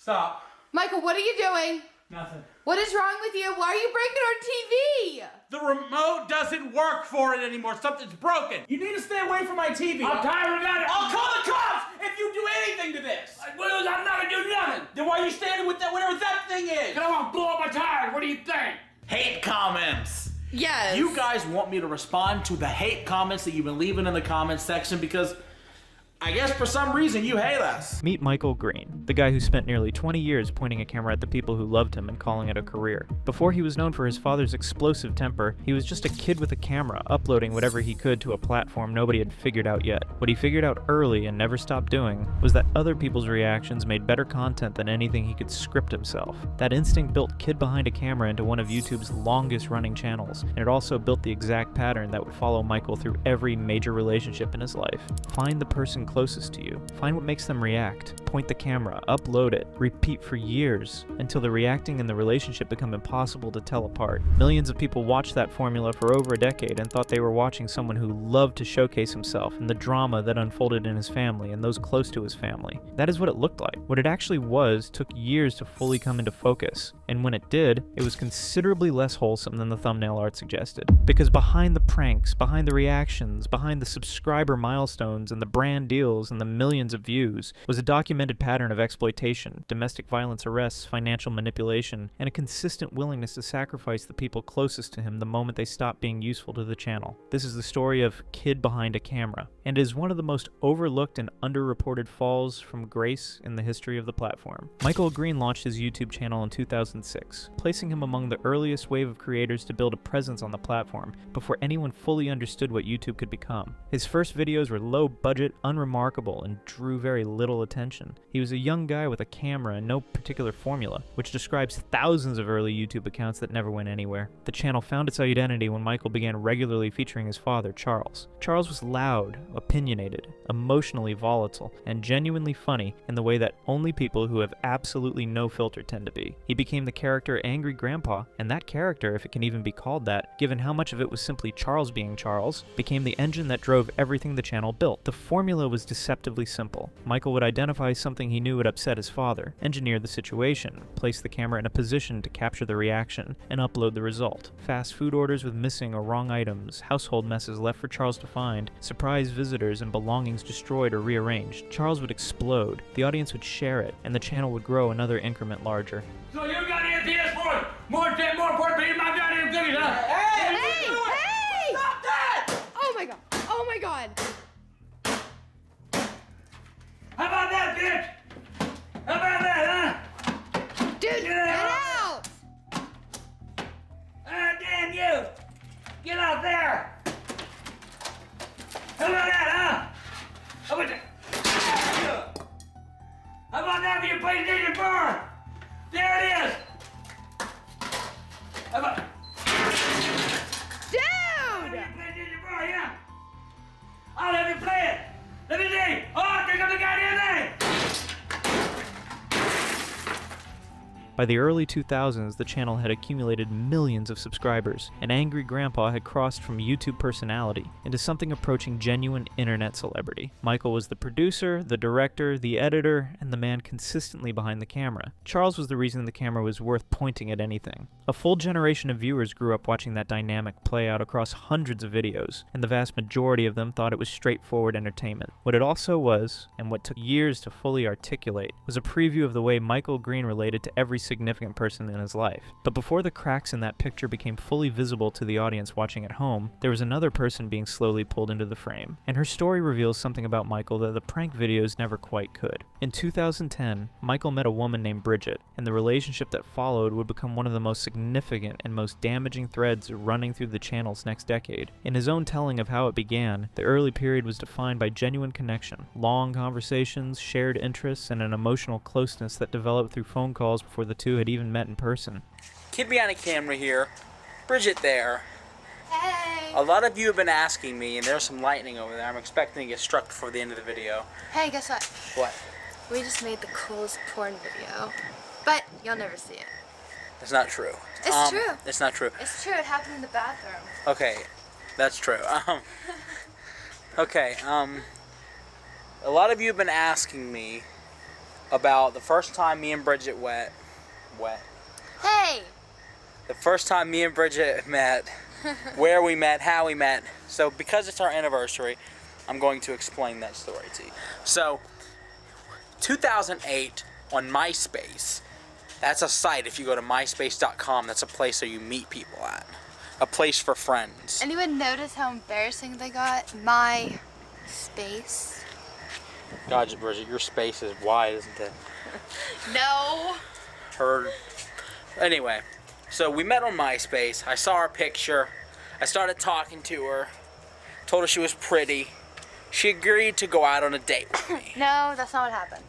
Stop. Michael, what are you doing? Nothing. What is wrong with you? Why are you breaking our TV? The remote doesn't work for it anymore. Something's broken. You need to stay away from my TV. I'm tired of that. I'll call the cops if you do anything to this. I'm not gonna do nothing. Then why are you standing with that, whatever that thing is? Cause I want to blow up my tires. What do you think? Hate comments. Yes. You guys want me to respond to the hate comments that you've been leaving in the comments section because I guess for some reason you hate us. Meet Michael Green, the guy who spent nearly 20 years pointing a camera at the people who loved him and calling it a career. Before he was known for his father's explosive temper, he was just a kid with a camera, uploading whatever he could to a platform nobody had figured out yet. What he figured out early and never stopped doing was that other people's reactions made better content than anything he could script himself. That instinct built KidBehindACamera into one of YouTube's longest running channels, and it also built the exact pattern that would follow Michael through every major relationship in his life. Find the person closest to you. Find what makes them react. Point the camera, upload it, repeat for years, until the reacting and the relationship become impossible to tell apart. Millions of people watched that formula for over a decade and thought they were watching someone who loved to showcase himself and the drama that unfolded in his family and those close to his family. That is what it looked like. What it actually was took years to fully come into focus, and when it did, it was considerably less wholesome than the thumbnail art suggested. Because behind the pranks, behind the reactions, behind the subscriber milestones and the brand deals and the millions of views was a documented pattern of exploitation, domestic violence arrests, financial manipulation, and a consistent willingness to sacrifice the people closest to him the moment they stopped being useful to the channel. This is the story of KidBehindACamera, and is one of the most overlooked and underreported falls from grace in the history of the platform. Michael Green launched his YouTube channel in 2006, placing him among the earliest wave of creators to build a presence on the platform before anyone fully understood what YouTube could become. His first videos were low budget, unremarkable, and drew very little attention. He was a young guy with a camera and no particular formula, which describes thousands of early YouTube accounts that never went anywhere. The channel found its identity when Michael began regularly featuring his father, Charles. Charles was loud, opinionated, emotionally volatile, and genuinely funny in the way that only people who have absolutely no filter tend to be. He became the character Angry Grandpa, and that character, if it can even be called that, given how much of it was simply Charles being Charles, became the engine that drove everything the channel built. The formula was deceptively simple. Michael would identify something he knew would upset his father, engineer the situation, place the camera in a position to capture the reaction, and upload the result. Fast food orders with missing or wrong items, household messes left for Charles to find, surprise visitors and belongings destroyed or rearranged. Charles would explode, the audience would share it, and the channel would grow another increment larger. So you got anything else for more important people? My goddamn cookies, huh? Hey! Hey! Stop that! Oh my god. Oh my god. How about that, bitch? How about that, huh? Dude, get out! Ah, damn you! Get out there! How about that, huh? How about that? How about that for your PlayStation 4? There it is! How about... Dude! Your PlayStation 4, yeah? I'll let you play it! Let me see! Oh, take up the goddamn thing! By the early 2000s, the channel had accumulated millions of subscribers, and Angry Grandpa had crossed from YouTube personality into something approaching genuine internet celebrity. Michael was the producer, the director, the editor, and the man consistently behind the camera. Charles was the reason the camera was worth pointing at anything. A full generation of viewers grew up watching that dynamic play out across hundreds of videos, and the vast majority of them thought it was straightforward entertainment. What it also was, and what took years to fully articulate, was a preview of the way Michael Green related to every significant person in his life. But before the cracks in that picture became fully visible to the audience watching at home, there was another person being slowly pulled into the frame. And her story reveals something about Michael that the prank videos never quite could. In 2010, Michael met a woman named Bridget, and the relationship that followed would become one of the most significant and most damaging threads running through the channel's next decade. In his own telling of how it began, the early period was defined by genuine connection, long conversations, shared interests, and an emotional closeness that developed through phone calls before the two had even met in person. KidBehindACamera here. Bridget there. Hey! A lot of you have been asking me, and there's some lightning over there. I'm expecting to get struck before the end of the video. Hey, guess what? What? We just made the coolest porn video. But you'll never see it. It's not true. It's true. It's not true. It's true, it happened in the bathroom. Okay, that's true. Okay, a lot of you have been asking me about the first time me and Bridget met. Hey! The first time me and Bridget met, where we met, how we met. So because it's our anniversary, I'm going to explain that story to you. So, 2008 on MySpace, that's a site. If you go to myspace.com, that's a place where you meet people at. A place for friends. Anyone notice how embarrassing they got? My space. God, Bridget, your space is wide, isn't it? No. Anyway, so we met on MySpace. I saw her picture. I started talking to her. Told her she was pretty. She agreed to go out on a date with me. No, that's not what happened.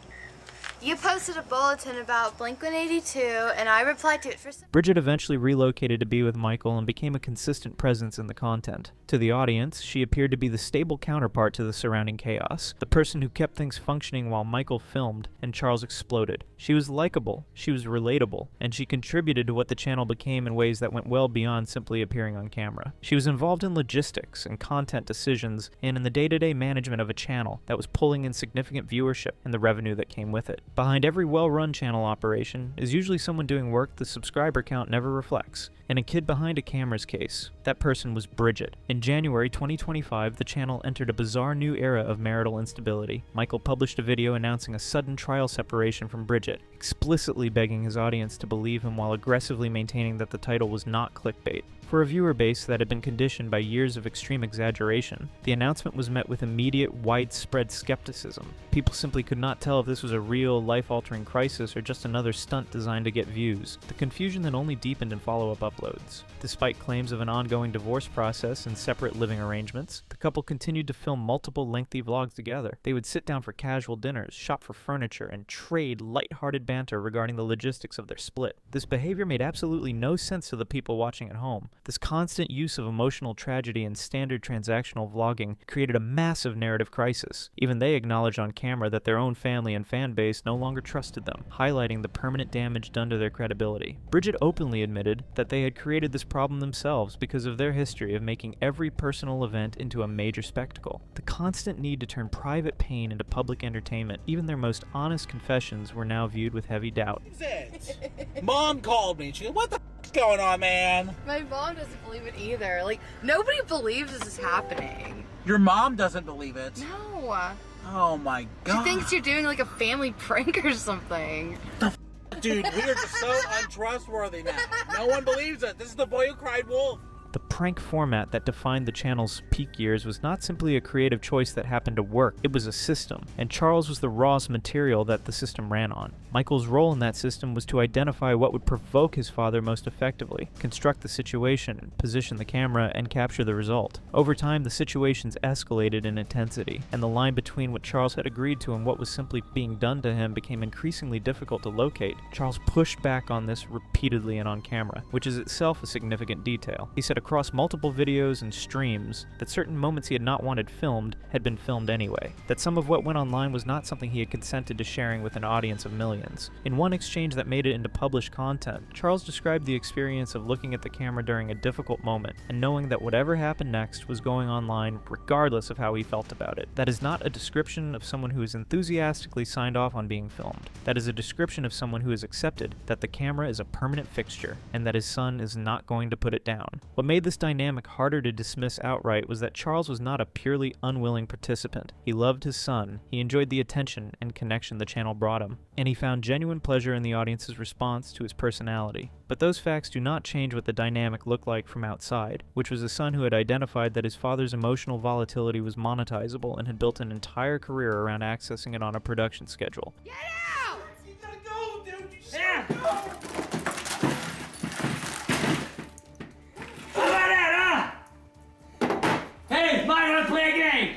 You posted a bulletin about Blink-182, and I replied to it for some... Bridget eventually relocated to be with Michael and became a consistent presence in the content. To the audience, she appeared to be the stable counterpart to the surrounding chaos, the person who kept things functioning while Michael filmed and Charles exploded. She was likable, she was relatable, and she contributed to what the channel became in ways that went well beyond simply appearing on camera. She was involved in logistics and content decisions and in the day-to-day management of a channel that was pulling in significant viewership and the revenue that came with it. Behind every well-run channel operation is usually someone doing work the subscriber count never reflects. In a Kid Behind a Camera's case, that person was Bridget. In January 2025, the channel entered a bizarre new era of marital instability. Michael published a video announcing a sudden trial separation from Bridget, explicitly begging his audience to believe him while aggressively maintaining that the title was not clickbait. For a viewer base that had been conditioned by years of extreme exaggeration, the announcement was met with immediate, widespread skepticism. People simply could not tell if this was a real, life-altering crisis or just another stunt designed to get views. The confusion then only deepened in follow-up uploads. Despite claims of an ongoing divorce process and separate living arrangements, the couple continued to film multiple lengthy vlogs together. They would sit down for casual dinners, shop for furniture, and trade light-hearted banter regarding the logistics of their split. This behavior made absolutely no sense to the people watching at home. This constant use of emotional tragedy and standard transactional vlogging created a massive narrative crisis. Even they acknowledged on camera that their own family and fan base no longer trusted them, highlighting the permanent damage done to their credibility. Bridget openly admitted that they had created this problem themselves because of their history of making every personal event into a major spectacle. The constant need to turn private pain into public entertainment, even their most honest confessions were now viewed with heavy doubt. Mom called me. She said, "What the f*** going on, man?" My mom doesn't believe it either. Like, nobody believes this is happening. Your mom doesn't believe it. No. Oh my God. She thinks you're doing like a family prank or something. Dude, we are just so untrustworthy now. No one believes it. This is the boy who cried wolf. The prank format that defined the channel's peak years was not simply a creative choice that happened to work, it was a system, and Charles was the rawest material that the system ran on. Michael's role in that system was to identify what would provoke his father most effectively, construct the situation, position the camera, and capture the result. Over time, the situations escalated in intensity, and the line between what Charles had agreed to and what was simply being done to him became increasingly difficult to locate. Charles pushed back on this repeatedly and on camera, which is itself a significant detail. He said across multiple videos and streams that certain moments he had not wanted filmed had been filmed anyway, that some of what went online was not something he had consented to sharing with an audience of millions. In one exchange that made it into published content, Charles described the experience of looking at the camera during a difficult moment and knowing that whatever happened next was going online regardless of how he felt about it. That is not a description of someone who is enthusiastically signed off on being filmed. That is a description of someone who has accepted that the camera is a permanent fixture and that his son is not going to put it down. What made this dynamic harder to dismiss outright was that Charles was not a purely unwilling participant. He loved his son, he enjoyed the attention and connection the channel brought him, and he found genuine pleasure in the audience's response to his personality. But those facts do not change what the dynamic looked like from outside, which was a son who had identified that his father's emotional volatility was monetizable and had built an entire career around accessing it on a production schedule. Get out! You gotta go, dude. You Yeah. should go. How about that, huh? Hey, might wanna play a game?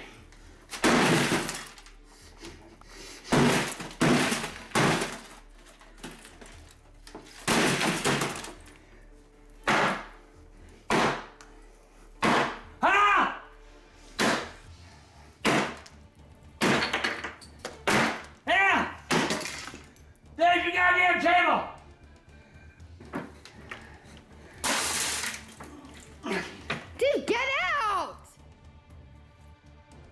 Ah! Yeah! There's your goddamn table! Dude, get out!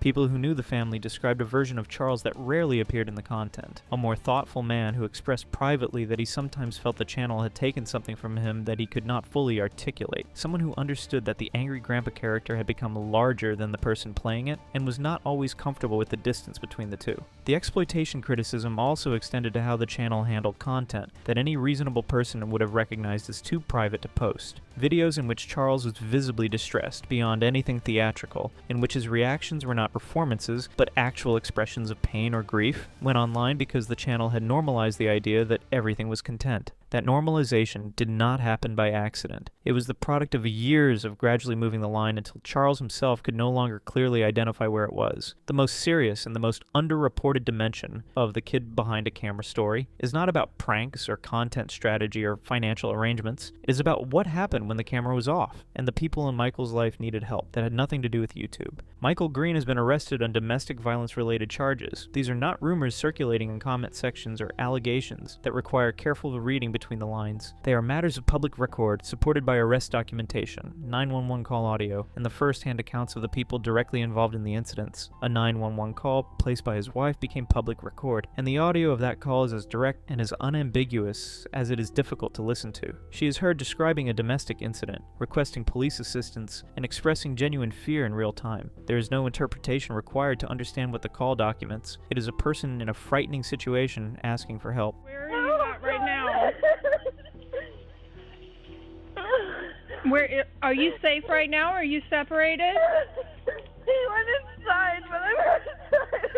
People who knew the family described a version of Charles that rarely appeared in the content, a more thoughtful man who expressed privately that he sometimes felt the channel had taken something from him that he could not fully articulate, someone who understood that the angry grandpa character had become larger than the person playing it, and was not always comfortable with the distance between the two. The exploitation criticism also extended to how the channel handled content that any reasonable person would have recognized as too private to post. Videos in which Charles was visibly distressed, beyond anything theatrical, in which his reactions were not performances, but actual expressions of pain or grief, went online because the channel had normalized the idea that everything was content. That normalization did not happen by accident. It was the product of years of gradually moving the line until Charles himself could no longer clearly identify where it was. The most serious and the most underreported dimension of the Kid Behind a Camera story is not about pranks or content strategy or financial arrangements. It is about what happened when the camera was off, and the people in Michael's life needed help that had nothing to do with YouTube. Michael Green has been arrested on domestic violence-related charges. These are not rumors circulating in comment sections or allegations that require careful reading between the lines. They are matters of public record, supported by arrest documentation, 911 call audio, and the first-hand accounts of the people directly involved in the incidents. A 911 call placed by his wife became public record, and the audio of that call is as direct and as unambiguous as it is difficult to listen to. She is heard describing a domestic incident, requesting police assistance, and expressing genuine fear in real time. There is no interpretation required to understand what the call documents. It is a person in a frightening situation asking for help. Where are you at right now? Where are you safe right now? Or are you separated? He went inside, but I'm outside.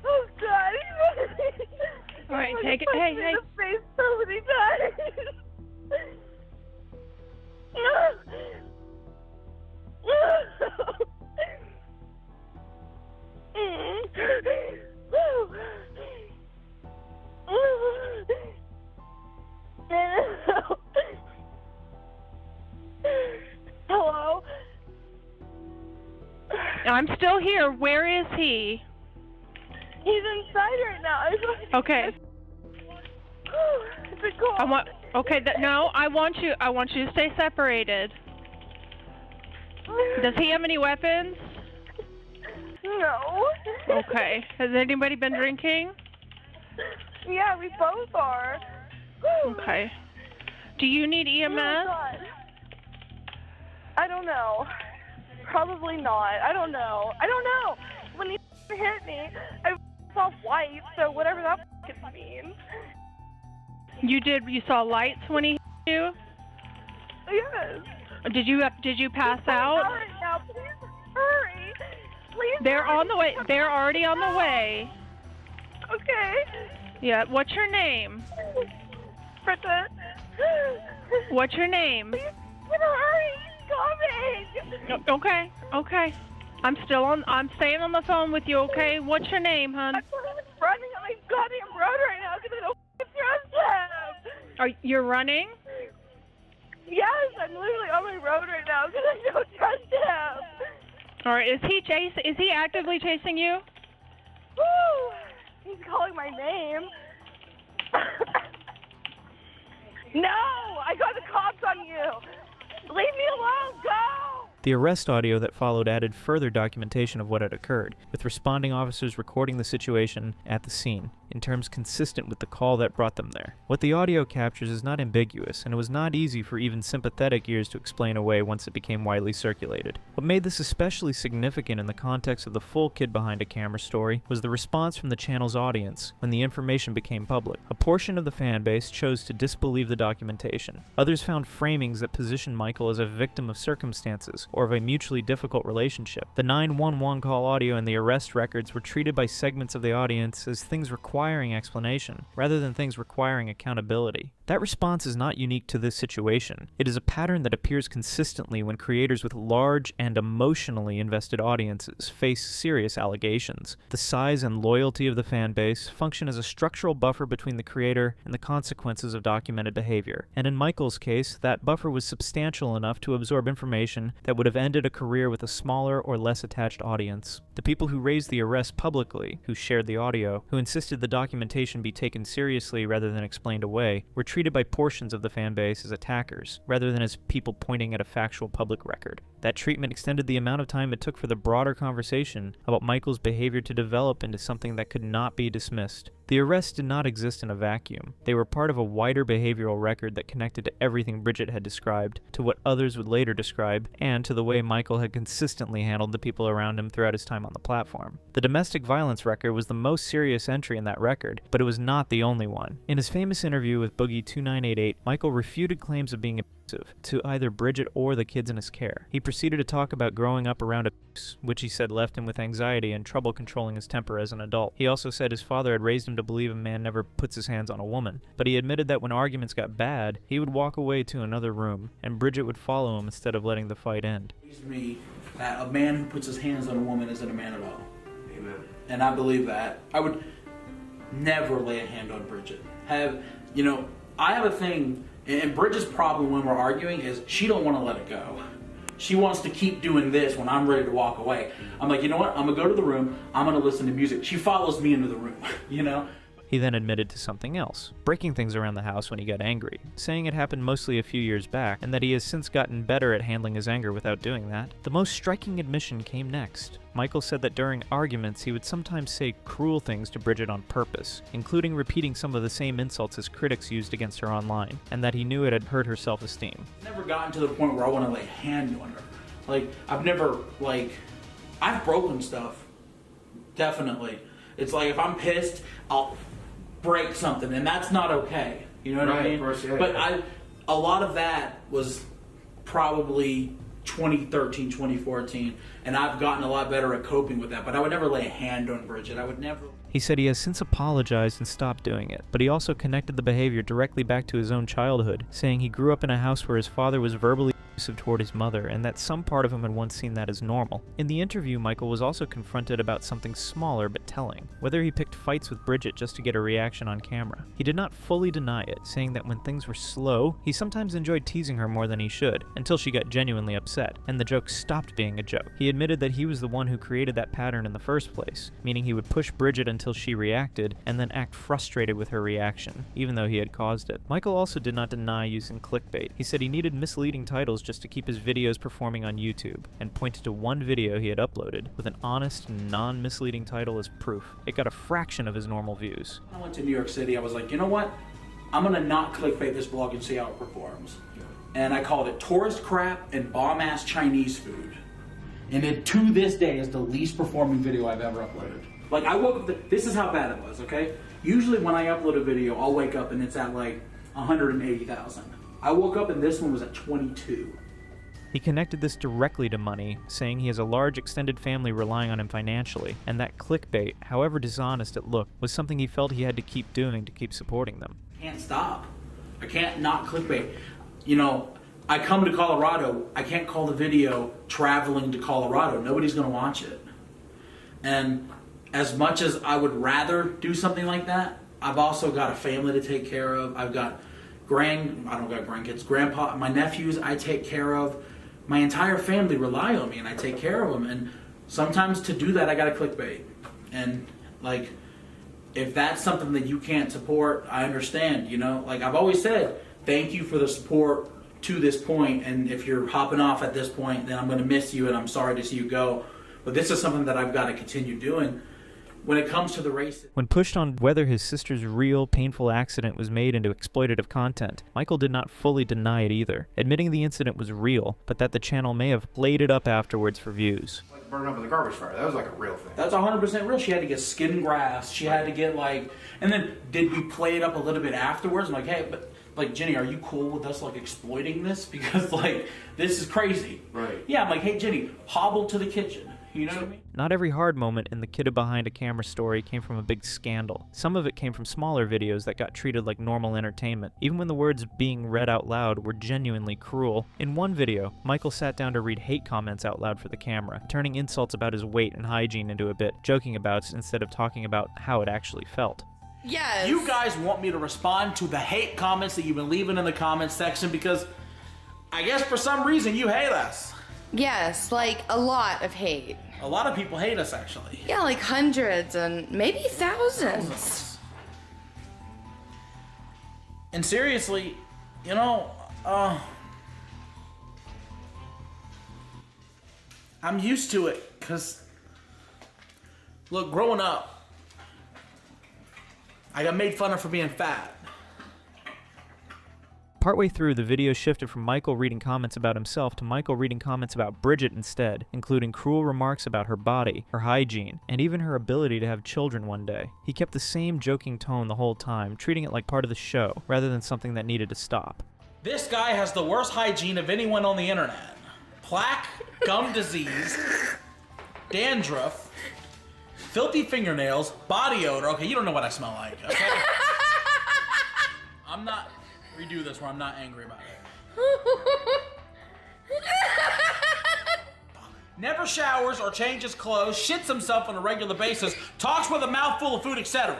Oh God! All right, take it. Hey, hey. In the face so many times. Hello? I'm still here. Where is he? He's inside right now. Okay. It's a call. Okay. No, I want you to stay separated. Does he have any weapons? No. Okay. Has anybody been drinking? Yeah, we both are. Okay. Do you need EMS? Oh, God. I don't know. Probably not. I don't know. When he hit me, I saw white, so whatever that means. You saw lights when he hit you? Yes. Did you pass out? Right now. Please hurry. Please. They're hurry. on the way. They're already on the way. Okay. Yeah. What's your name? Britta. What's your name? Please hurry. He's coming. Okay. I'm staying on the phone with you, okay? What's your name, hon? I'm running on my goddamn road right now because I don't trust him. You're running? Yes, I'm literally on my road right now because I don't trust him. All right. Is he actively chasing you? Woo! He's calling my name. No! I got the cops on you! Leave me alone! Go! The arrest audio that followed added further documentation of what had occurred, with responding officers recording the situation at the scene, in terms consistent with the call that brought them there. What the audio captures is not ambiguous, and it was not easy for even sympathetic ears to explain away once it became widely circulated. What made this especially significant in the context of the full Kid Behind a Camera story was the response from the channel's audience when the information became public. A portion of the fan base chose to disbelieve the documentation. Others found framings that positioned Michael as a victim of circumstances or of a mutually difficult relationship. The 911 call audio and the arrest records were treated by segments of the audience as things requiring explanation, rather than things requiring accountability. That response is not unique to this situation. It is a pattern that appears consistently when creators with large and emotionally invested audiences face serious allegations. The size and loyalty of the fan base function as a structural buffer between the creator and the consequences of documented behavior. And in Michael's case, that buffer was substantial enough to absorb information that would have ended a career with a smaller or less attached audience. The people who raised the arrest publicly, who shared the audio, who insisted the documentation be taken seriously rather than explained away, were treated by portions of the fan base as attackers, rather than as people pointing at a factual public record. That treatment extended the amount of time it took for the broader conversation about Michael's behavior to develop into something that could not be dismissed. The arrests did not exist in a vacuum. They were part of a wider behavioral record that connected to everything Bridget had described, to what others would later describe, and to the way Michael had consistently handled the people around him throughout his time on the platform. The domestic violence record was the most serious entry in that record, but it was not the only one. In his famous interview with Boogie2988, Michael refuted claims of being abusive to either Bridget or the kids in his care. He proceeded to talk about growing up around abuse, which he said left him with anxiety and trouble controlling his temper as an adult. He also said his father had raised him to believe a man never puts his hands on a woman, but he admitted that when arguments got bad, he would walk away to another room, and Bridget would follow him instead of letting the fight end. Me that a man who puts his hands on a woman isn't a man at all. Amen. And I believe that. I would never lay a hand on Bridget. I have a thing, and Bridget's problem when we're arguing is she don't want to let it go. She wants to keep doing this when I'm ready to walk away. I'm like, you know what? I'm going to go to the room. I'm going to listen to music. She follows me into the room, you know? He then admitted to something else, breaking things around the house when he got angry, saying it happened mostly a few years back, and that he has since gotten better at handling his anger without doing that. The most striking admission came next. Michael said that during arguments he would sometimes say cruel things to Bridget on purpose, including repeating some of the same insults his critics used against her online, and that he knew it had hurt her self-esteem. I've never gotten to the point where I want to lay a hand on her. I've broken stuff. Definitely. It's like if I'm pissed, I'll break something, and that's not okay. You know what I mean? Of course, yeah. But a lot of that was probably 2013, 2014, and I've gotten a lot better at coping with that, but I would never lay a hand on Bridget. I would never. He said he has since apologized and stopped doing it, but he also connected the behavior directly back to his own childhood, saying he grew up in a house where his father was verbally abusive toward his mother, and that some part of him had once seen that as normal. In the interview, Michael was also confronted about something smaller but telling, whether he picked fights with Bridget just to get a reaction on camera. He did not fully deny it, saying that when things were slow, he sometimes enjoyed teasing her more than he should, until she got genuinely upset, and the joke stopped being a joke. He admitted that he was the one who created that pattern in the first place, meaning he would push Bridget until she reacted, and then act frustrated with her reaction, even though he had caused it. Michael also did not deny using clickbait. He said he needed misleading titles just to keep his videos performing on YouTube, and pointed to one video he had uploaded with an honest, non-misleading title as proof. It got a fraction of his normal views. When I went to New York City, I was like, you know what? I'm gonna not clickbait this blog and see how it performs. And I called it Tourist Crap and Bomb-Ass Chinese Food. And it, to this day, is the least performing video I've ever uploaded. Like, I woke up, this is how bad it was, okay? Usually when I upload a video, I'll wake up and it's at like 180,000. I woke up and this one was at 22. He connected this directly to money, saying he has a large extended family relying on him financially, and that clickbait, however dishonest it looked, was something he felt he had to keep doing to keep supporting them. I can't stop. I can't not clickbait. You know, I come to Colorado, I can't call the video traveling to Colorado. Nobody's gonna watch it. And as much as I would rather do something like that, I've also got a family to take care of. I've got I don't got grandkids, grandpa, my nephews I take care of. My entire family rely on me and I take care of them. And sometimes to do that, I gotta clickbait. And like, if that's something that you can't support, I understand, you know? Like I've always said, thank you for the support to this point, and if you're hopping off at this point, then I'm gonna miss you and I'm sorry to see you go. But this is something that I've gotta continue doing. When it comes to the race. When pushed on whether his sister's real, painful accident was made into exploitative content, Michael did not fully deny it either, admitting the incident was real, but that the channel may have played it up afterwards for views. Like burning up in the garbage fire. That was like a real thing. That's 100% real. She had to get skin grafts. She had to get like, and then did we play it up a little bit afterwards? I'm like, hey, but like, Jenny, are you cool with us like exploiting this? Because like, this is crazy. Right. Yeah, I'm like, hey, Jenny, hobble to the kitchen. You know what I mean? Not every hard moment in the KidBehindACamera story came from a big scandal. Some of it came from smaller videos that got treated like normal entertainment, even when the words being read out loud were genuinely cruel. In one video, Michael sat down to read hate comments out loud for the camera, turning insults about his weight and hygiene into a bit, joking about instead of talking about how it actually felt. Yes. You guys want me to respond to the hate comments that you've been leaving in the comments section because I guess for some reason you hate us. Yes, like a lot of hate. A lot of people hate us, actually. Yeah, like hundreds and maybe thousands. And seriously, you know, I'm used to it, because, look, growing up, I got made fun of for being fat. Partway through, the video shifted from Michael reading comments about himself to Michael reading comments about Bridget instead, including cruel remarks about her body, her hygiene, and even her ability to have children one day. He kept the same joking tone the whole time, treating it like part of the show, rather than something that needed to stop. This guy has the worst hygiene of anyone on the internet. Plaque, gum disease, dandruff, filthy fingernails, body odor. Okay, you don't know what I smell like, okay? I'm not... Redo this where I'm not angry about it. Never showers or changes clothes, shits himself on a regular basis, talks with a mouthful of food, etc.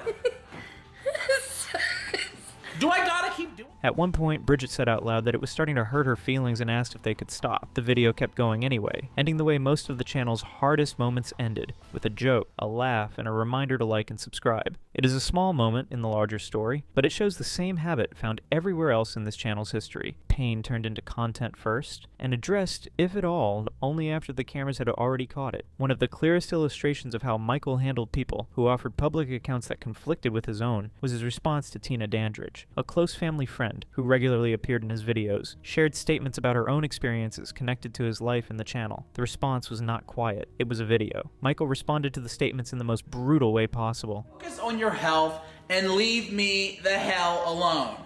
Do I gotta keep doing? At one point, Bridget said out loud that it was starting to hurt her feelings and asked if they could stop. The video kept going anyway, ending the way most of the channel's hardest moments ended, with a joke, a laugh, and a reminder to like and subscribe. It is a small moment in the larger story, but it shows the same habit found everywhere else in this channel's history. Pain turned into content first, and addressed, if at all, only after the cameras had already caught it. One of the clearest illustrations of how Michael handled people who offered public accounts that conflicted with his own was his response to Tina Dandridge. A close family friend, who regularly appeared in his videos, shared statements about her own experiences connected to his life in the channel. The response was not quiet, it was a video. Michael responded to the statements in the most brutal way possible. Focus on your health and leave me the hell alone.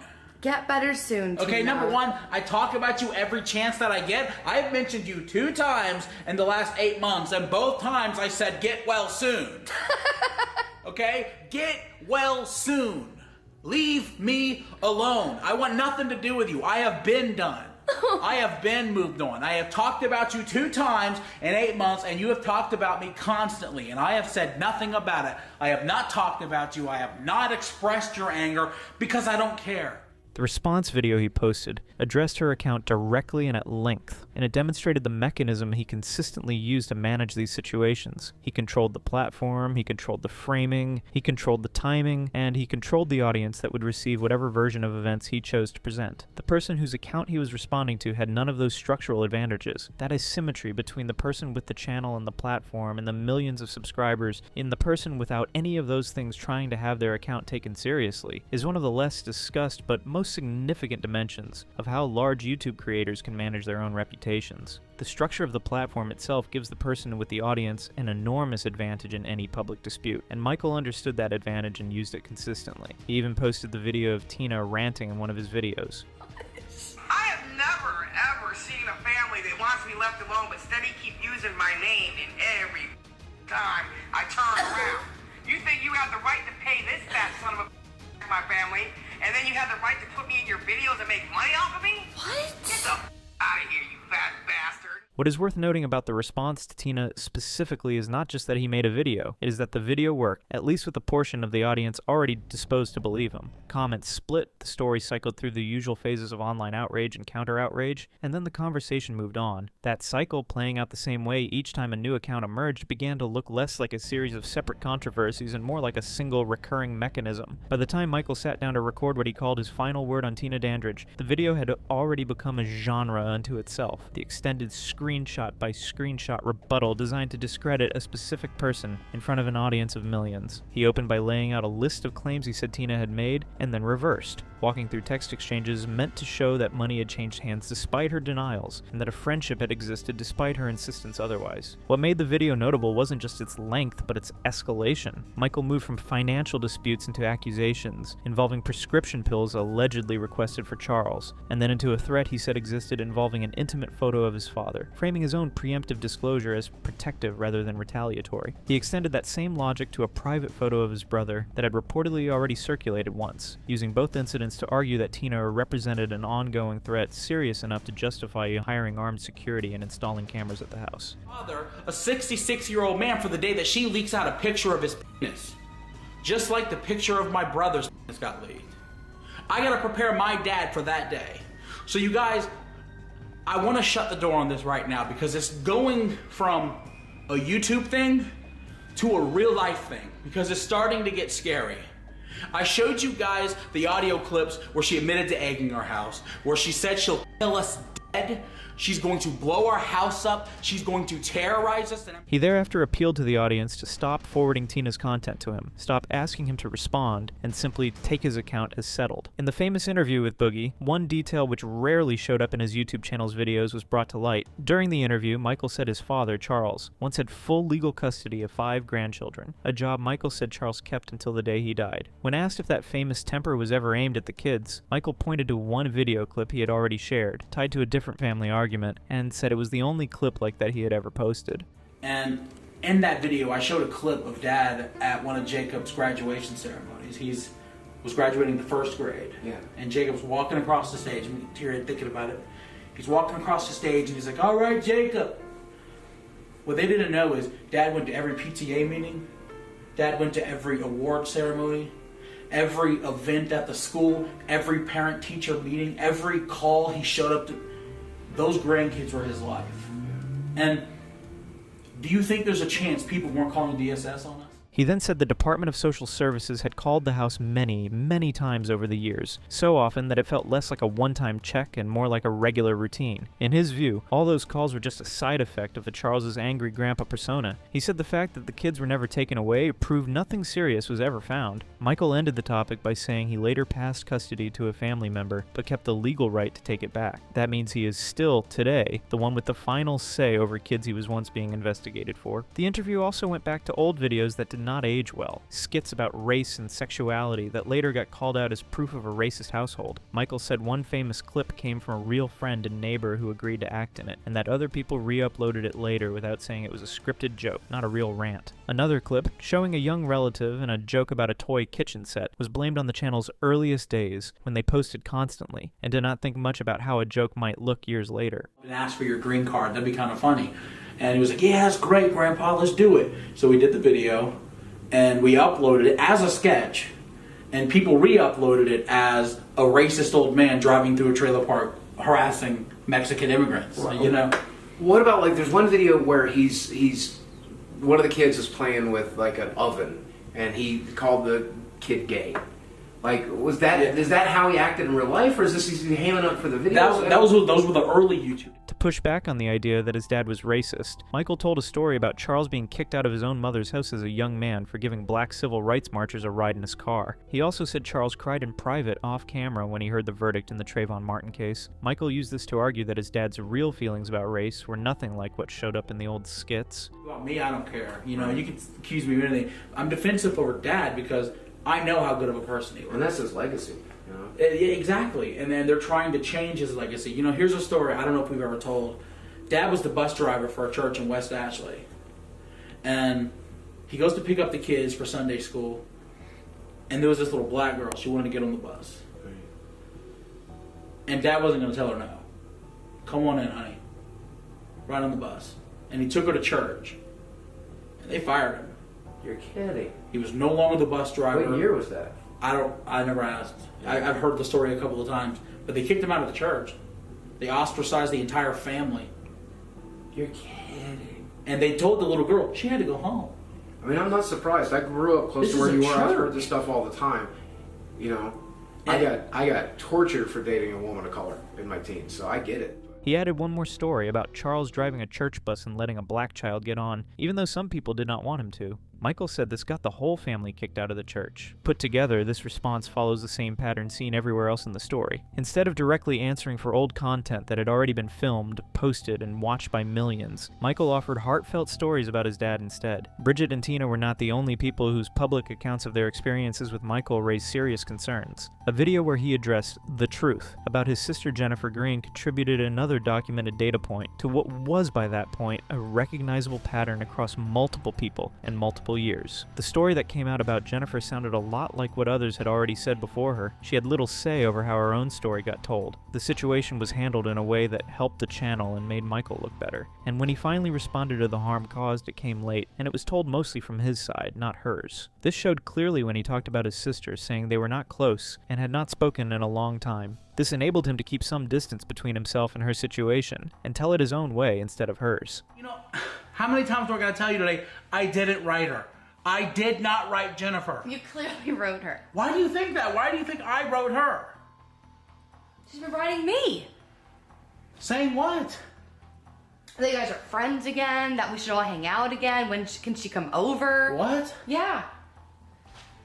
Get better soon, Okay, Tina. number one, I talk about you every chance that I get. I've mentioned you 2 times in the last 8 months, and both times I said get well soon. Okay? Get well soon. Leave me alone. I want nothing to do with you. I have been done. I have been moved on. I have talked about you 2 times in 8 months, and you have talked about me constantly, and I have said nothing about it. I have not talked about you. I have not expressed your anger because I don't care. The response video he posted addressed her account directly and at length, and it demonstrated the mechanism he consistently used to manage these situations. He controlled the platform, he controlled the framing, he controlled the timing, and he controlled the audience that would receive whatever version of events he chose to present. The person whose account he was responding to had none of those structural advantages. That asymmetry between the person with the channel and the platform and the millions of subscribers in the person without any of those things trying to have their account taken seriously is one of the less discussed but most significant dimensions of how large YouTube creators can manage their own reputations. The structure of the platform itself gives the person with the audience an enormous advantage in any public dispute, and Michael understood that advantage and used it consistently. He even posted the video of Tina ranting in one of his videos. I have never, ever seen a family that wants me left alone but steady keep using my name in every time I turn around. You think you have the right to pay this fat son of a my family, and then you have the right to put me in your videos and make money off of me? What? Get the out of here, you fat bastard. What is worth noting about the response to Tina specifically is not just that he made a video, it is that the video worked, at least with a portion of the audience already disposed to believe him. Comments split, the story cycled through the usual phases of online outrage and counter-outrage, and then the conversation moved on. That cycle, playing out the same way each time a new account emerged, began to look less like a series of separate controversies and more like a single recurring mechanism. By the time Michael sat down to record what he called his final word on Tina Dandridge, the video had already become a genre unto itself, the extended screenshot by screenshot rebuttal designed to discredit a specific person in front of an audience of millions. He opened by laying out a list of claims he said Tina had made, and then reversed, walking through text exchanges meant to show that money had changed hands despite her denials, and that a friendship had existed despite her insistence otherwise. What made the video notable wasn't just its length, but its escalation. Michael moved from financial disputes into accusations involving prescription pills allegedly requested for Charles, and then into a threat he said existed involving an intimate photo of his father, framing his own preemptive disclosure as protective rather than retaliatory. He extended that same logic to a private photo of his brother that had reportedly already circulated once, using both incidents to argue that Tina represented an ongoing threat serious enough to justify hiring armed security and installing cameras at the house. Father, a 66-year-old man, for the day that she leaks out a picture of his penis. Just like the picture of my brother's penis got leaked. I gotta prepare my dad for that day. So you guys, I want to shut the door on this right now because it's going from a YouTube thing to a real life thing because it's starting to get scary. I showed you guys the audio clips where she admitted to egging our house, where she said she'll kill us She's going to blow our house up. She's going to terrorize us. He thereafter appealed to the audience to stop forwarding Tina's content to him, stop asking him to respond, and simply take his account as settled. In the famous interview with Boogie, one detail which rarely showed up in his YouTube channel's videos was brought to light. During the interview, Michael said his father, Charles, once had full legal custody of 5 grandchildren, a job Michael said Charles kept until the day he died. When asked if that famous temper was ever aimed at the kids, Michael pointed to one video clip he had already shared, tied to a different family argument, and said it was the only clip like that he had ever posted. And in that video, I showed a clip of Dad at one of Jacob's graduation ceremonies. He was graduating the 1st grade. Yeah. And Jacob's walking across the stage. I'm teary-eyed thinking about it. He's walking across the stage and he's like, "All right, Jacob." What they didn't know is Dad went to every PTA meeting. Dad went to every award ceremony, every event at the school, every parent-teacher meeting, every call he showed up to. Those grandkids were his life. And do you think there's a chance people weren't calling DSS on us? He then said the Department of Social Services had called the house many, many times over the years, so often that it felt less like a one-time check and more like a regular routine. In his view, all those calls were just a side effect of the Charles's angry grandpa persona. He said the fact that the kids were never taken away proved nothing serious was ever found. Michael ended the topic by saying he later passed custody to a family member, but kept the legal right to take it back. That means he is still, today, the one with the final say over kids he was once being investigated for. The interview also went back to old videos that did not age well, skits about race and sexuality that later got called out as proof of a racist household. Michael said one famous clip came from a real friend and neighbor who agreed to act in it, and that other people re-uploaded it later without saying it was a scripted joke, not a real rant. Another clip, showing a young relative and a joke about a toy kitchen set, was blamed on the channel's earliest days, when they posted constantly, and did not think much about how a joke might look years later. And ask for your green card, that'd be kind of funny. And he was like, "Yeah, that's great, Grandpa, let's do it." So we did the video, and we uploaded it as a sketch, and people re-uploaded it as a racist old man driving through a trailer park harassing Mexican immigrants. Wow. You know. What about, like, there's one video where he's one of the kids is playing with like an oven, and he called the kid gay. Like, was that is that how he acted in real life, or is this he's hamming up for the video? Those were the early YouTube. To push back on the idea that his dad was racist, Michael told a story about Charles being kicked out of his own mother's house as a young man for giving black civil rights marchers a ride in his car. He also said Charles cried in private off camera when he heard the verdict in the Trayvon Martin case. Michael used this to argue that his dad's real feelings about race were nothing like what showed up in the old skits. About me, I don't care. You know, you can accuse me of anything. I'm defensive over Dad because I know how good of a person he was. And that's his legacy, you know? Exactly. And then they're trying to change his legacy. You know, here's a story I don't know if we've ever told. Dad was the bus driver for a church in West Ashley. And he goes to pick up the kids for Sunday school. And there was this little black girl. She wanted to get on the bus. And Dad wasn't going to tell her no. "Come on in, honey." Right on the bus. And he took her to church. And they fired him. You're kidding. He was no longer the bus driver. What year was that? I never asked. I've heard the story a couple of times. But they kicked him out of the church. They ostracized the entire family. You're kidding. And they told the little girl she had to go home. I mean, I'm not surprised. I grew up close This to where is a you were. I've heard church. this stuff all the time. You know, And- I got tortured for dating a woman of color in my teens, so I get it. He added one more story about Charles driving a church bus and letting a black child get on, even though some people did not want him to. Michael said this got the whole family kicked out of the church. Put together, this response follows the same pattern seen everywhere else in the story. Instead of directly answering for old content that had already been filmed, posted, and watched by millions, Michael offered heartfelt stories about his dad instead. Bridget and Tina were not the only people whose public accounts of their experiences with Michael raised serious concerns. A video where he addressed the truth about his sister Jennifer Green contributed another documented data point to what was by that point a recognizable pattern across multiple people and multiple years. The story that came out about Jennifer sounded a lot like what others had already said before her. She had little say over how her own story got told. The situation was handled in a way that helped the channel and made Michael look better. And when he finally responded to the harm caused, it came late, and it was told mostly from his side, not hers. This showed clearly when he talked about his sister, saying they were not close and had not spoken in a long time. This enabled him to keep some distance between himself and her situation, and tell it his own way instead of hers. You know, how many times do I gotta tell you today, I didn't write her. I did not write Jennifer. You clearly wrote her. Why do you think that? Why do you think I wrote her? She's been writing me. Saying what? That you guys are friends again, that we should all hang out again. When can she come over? What? Yeah.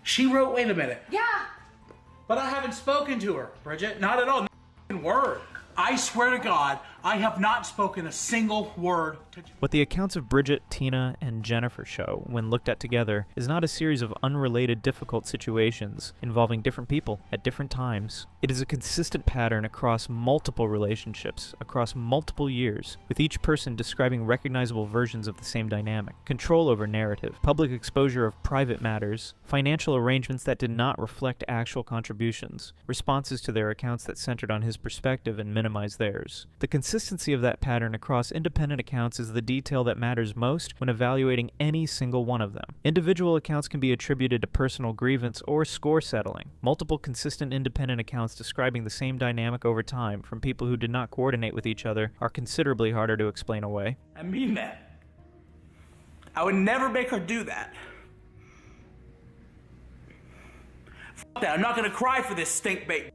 She wrote, wait a minute. Yeah. But I haven't spoken to her, Bridget. Not at all. Not a word. I swear to God, I have not spoken a single word to... What the accounts of Bridget, Tina, and Jennifer show, when looked at together, is not a series of unrelated difficult situations involving different people at different times. It is a consistent pattern across multiple relationships, across multiple years, with each person describing recognizable versions of the same dynamic. Control over narrative, public exposure of private matters, financial arrangements that did not reflect actual contributions, responses to their accounts that centered on his perspective and minimized theirs. The consistency of that pattern across independent accounts is the detail that matters most when evaluating any single one of them. Individual accounts can be attributed to personal grievance or score settling. Multiple consistent independent accounts describing the same dynamic over time from people who did not coordinate with each other are considerably harder to explain away. I mean that. I would never make her do that. F that. I'm not gonna cry for this stink bait.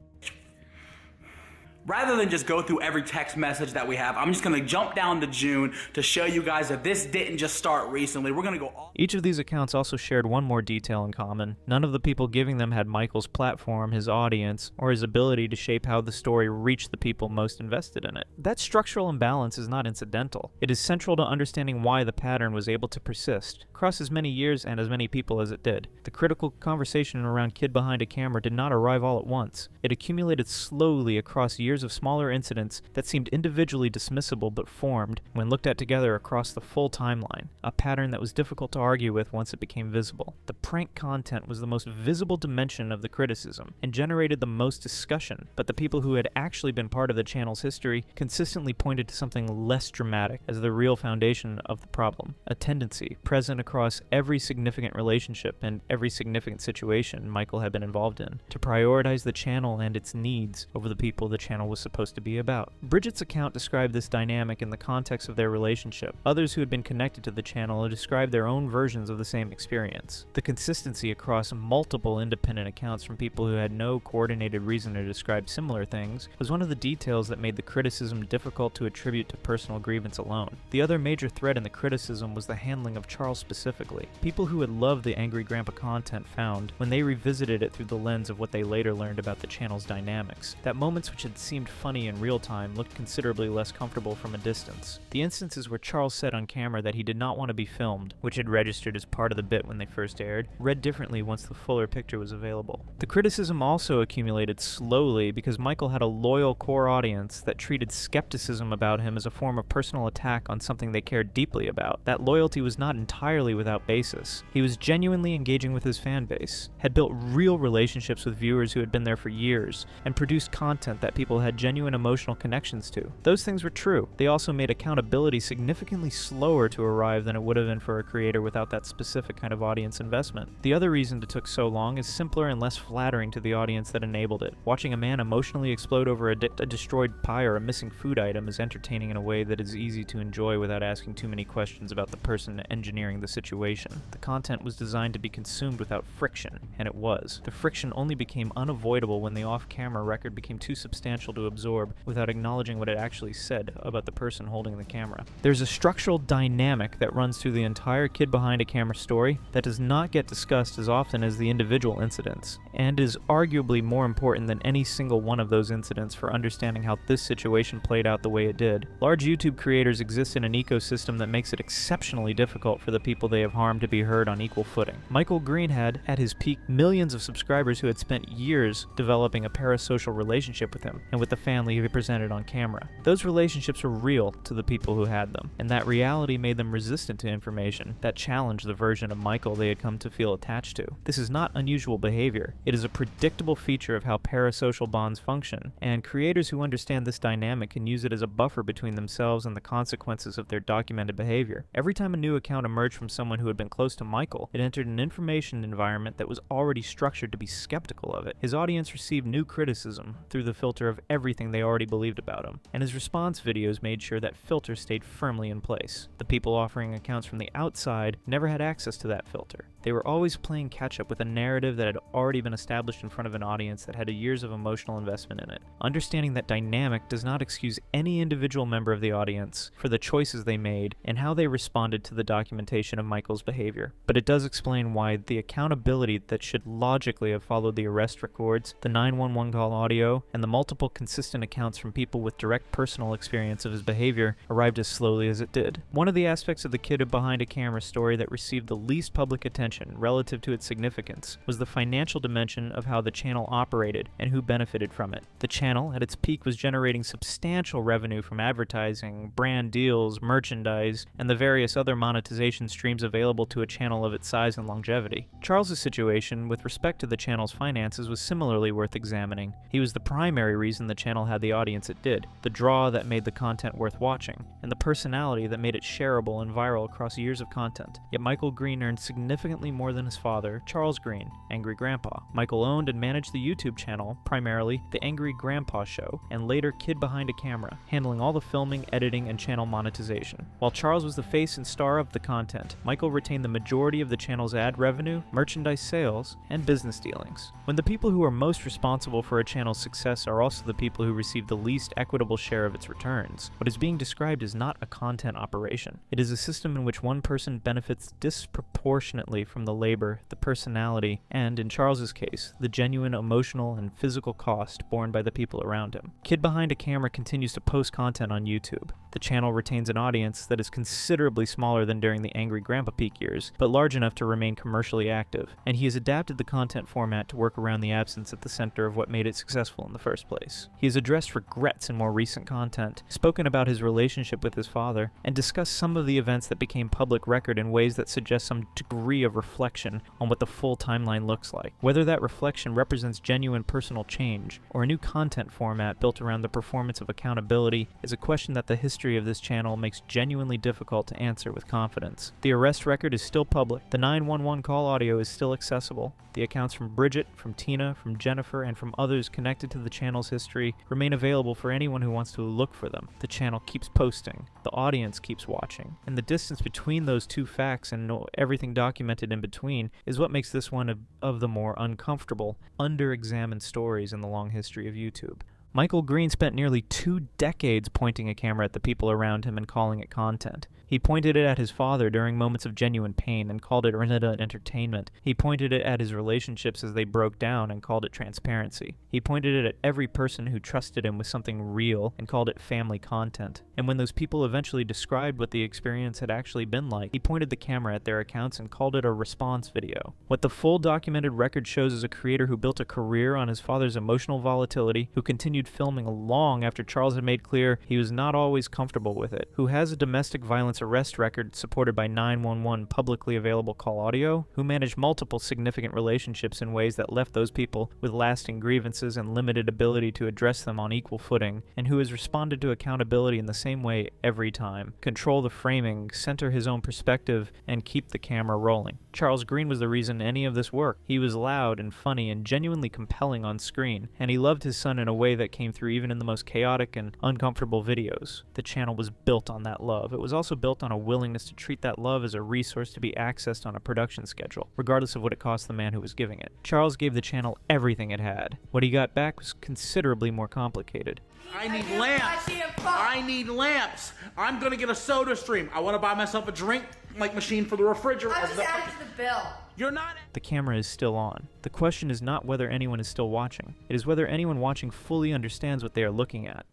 Rather than just go through every text message that we have, I'm just gonna jump down to June to show you guys that this didn't just start recently. We're gonna go all... Each of these accounts also shared one more detail in common. None of the people giving them had Michael's platform, his audience, or his ability to shape how the story reached the people most invested in it. That structural imbalance is not incidental. It is central to understanding why the pattern was able to persist, across as many years and as many people as it did. The critical conversation around Kid Behind a Camera did not arrive all at once. It accumulated slowly across years of smaller incidents that seemed individually dismissible but formed, when looked at together, across the full timeline, a pattern that was difficult to argue with once it became visible. The prank content was the most visible dimension of the criticism, and generated the most discussion, but the people who had actually been part of the channel's history consistently pointed to something less dramatic as the real foundation of the problem, a tendency present across every significant relationship and every significant situation Michael had been involved in, to prioritize the channel and its needs over the people the channel was supposed to be about. Bridget's account described this dynamic in the context of their relationship. Others who had been connected to the channel described their own versions of the same experience. The consistency across multiple independent accounts from people who had no coordinated reason to describe similar things was one of the details that made the criticism difficult to attribute to personal grievance alone. The other major thread in the criticism was the handling of Charles specifically. People who had loved the Angry Grandpa content found, when they revisited it through the lens of what they later learned about the channel's dynamics, that moments which had seemed funny in real time looked considerably less comfortable from a distance. The instances where Charles said on camera that he did not want to be filmed, which had registered as part of the bit when they first aired, read differently once the fuller picture was available. The criticism also accumulated slowly because Michael had a loyal core audience that treated skepticism about him as a form of personal attack on something they cared deeply about. That loyalty was not entirely without basis. He was genuinely engaging with his fan base, had built real relationships with viewers who had been there for years, and produced content that people had genuine emotional connections to. Those things were true. They also made accountability significantly slower to arrive than it would have been for a creator without that specific kind of audience investment. The other reason it took so long is simpler and less flattering to the audience that enabled it. Watching a man emotionally explode over a destroyed pie or a missing food item is entertaining in a way that is easy to enjoy without asking too many questions about the person engineering the situation. The content was designed to be consumed without friction, and it was. The friction only became unavoidable when the off-camera record became too substantial to absorb without acknowledging what it actually said about the person holding the camera. There's a structural dynamic that runs through the entire Kid Behind a Camera story that does not get discussed as often as the individual incidents, and is arguably more important than any single one of those incidents for understanding how this situation played out the way it did. Large YouTube creators exist in an ecosystem that makes it exceptionally difficult for the people they have harmed to be heard on equal footing. Michael Green had, at his peak, millions of subscribers who had spent years developing a parasocial relationship with him and with the family he presented on camera. Those relationships were real to the people who had them, and that reality made them resistant to information that challenged the version of Michael they had come to feel attached to. This is not unusual behavior. It is a predictable feature of how parasocial bonds function, and creators who understand this dynamic can use it as a buffer between themselves and the consequences of their documented behavior. Every time a new account emerged from someone who had been close to Michael, it entered an information environment that was already structured to be skeptical of it. His audience received new criticism through the filter of everything they already believed about him, and his response videos made sure that filter stayed firmly in place. The people offering accounts from the outside never had access to that filter. They were always playing catch-up with a narrative that had already been established in front of an audience that had years of emotional investment in it. Understanding that dynamic does not excuse any individual member of the audience for the choices they made and how they responded to the documentation of Michael's behavior, but it does explain why the accountability that should logically have followed the arrest records, the 911 call audio, and the multiple consistent accounts from people with direct personal experience of his behavior arrived as slowly as it did. One of the aspects of the Kid Behind a Camera story that received the least public attention relative to its significance was the financial dimension of how the channel operated and who benefited from it. The channel, at its peak, was generating substantial revenue from advertising, brand deals, merchandise, and the various other monetization streams available to a channel of its size and longevity. Charles's situation with respect to the channel's finances was similarly worth examining. He was the primary reason the channel had the audience it did, the draw that made the content worth watching, and the personality that made it shareable and viral across years of content. Yet Michael Green earned significantly more than his father, Charles Green, Angry Grandpa. Michael owned and managed the YouTube channel, primarily The Angry Grandpa Show, and later Kid Behind a Camera, handling all the filming, editing, and channel monetization. While Charles was the face and star of the content, Michael retained the majority of the channel's ad revenue, merchandise sales, and business dealings. When the people who are most responsible for a channel's success are also the people who receive the least equitable share of its returns, what is being described is not a content operation. It is a system in which one person benefits disproportionately from the labor, the personality, and, in Charles's case, the genuine emotional and physical cost borne by the people around him. Kid Behind a Camera continues to post content on YouTube. The channel retains an audience that is considerably smaller than during the Angry Grandpa peak years, but large enough to remain commercially active, and he has adapted the content format to work around the absence at the center of what made it successful in the first place. He has addressed regrets in more recent content, spoken about his relationship with his father, and discussed some of the events that became public record in ways that suggest some degree of reflection on what the full timeline looks like. Whether that reflection represents genuine personal change, or a new content format built around the performance of accountability, is a question that the history of this channel makes genuinely difficult to answer with confidence. The arrest record is still public, the 911 call audio is still accessible, the accounts from Bridget, from Tina, from Jennifer, and from others connected to the channel's history remain available for anyone who wants to look for them. The channel keeps posting, the audience keeps watching, and the distance between those two facts and everything documented in between is what makes this one of the more uncomfortable, under-examined stories in the long history of YouTube. Michael Green spent nearly 2 decades pointing a camera at the people around him and calling it content. He pointed it at his father during moments of genuine pain and called it entertainment. He pointed it at his relationships as they broke down and called it transparency. He pointed it at every person who trusted him with something real and called it family content. And when those people eventually described what the experience had actually been like, he pointed the camera at their accounts and called it a response video. What the full documented record shows is a creator who built a career on his father's emotional volatility, who continued filming long after Charles had made clear he was not always comfortable with it, who has a domestic violence arrest record supported by 911 publicly available call audio, who managed multiple significant relationships in ways that left those people with lasting grievances and limited ability to address them on equal footing, and who has responded to accountability in the same way every time. Control the framing, center his own perspective, and keep the camera rolling. Charles Green was the reason any of this worked. He was loud and funny and genuinely compelling on screen, and he loved his son in a way that came through even in the most chaotic and uncomfortable videos. The channel was built on that love. It was also built on a willingness to treat that love as a resource to be accessed on a production schedule, regardless of what it cost the man who was giving it. Charles gave the channel everything it had. What he got back was considerably more complicated. I need lamps. I need lamps. I'm gonna get a soda stream. I want to buy myself a drink machine for the refrigerator. I just added to the bill. You're not. The camera is still on. The question is not whether anyone is still watching. It is whether anyone watching fully understands what they are looking at.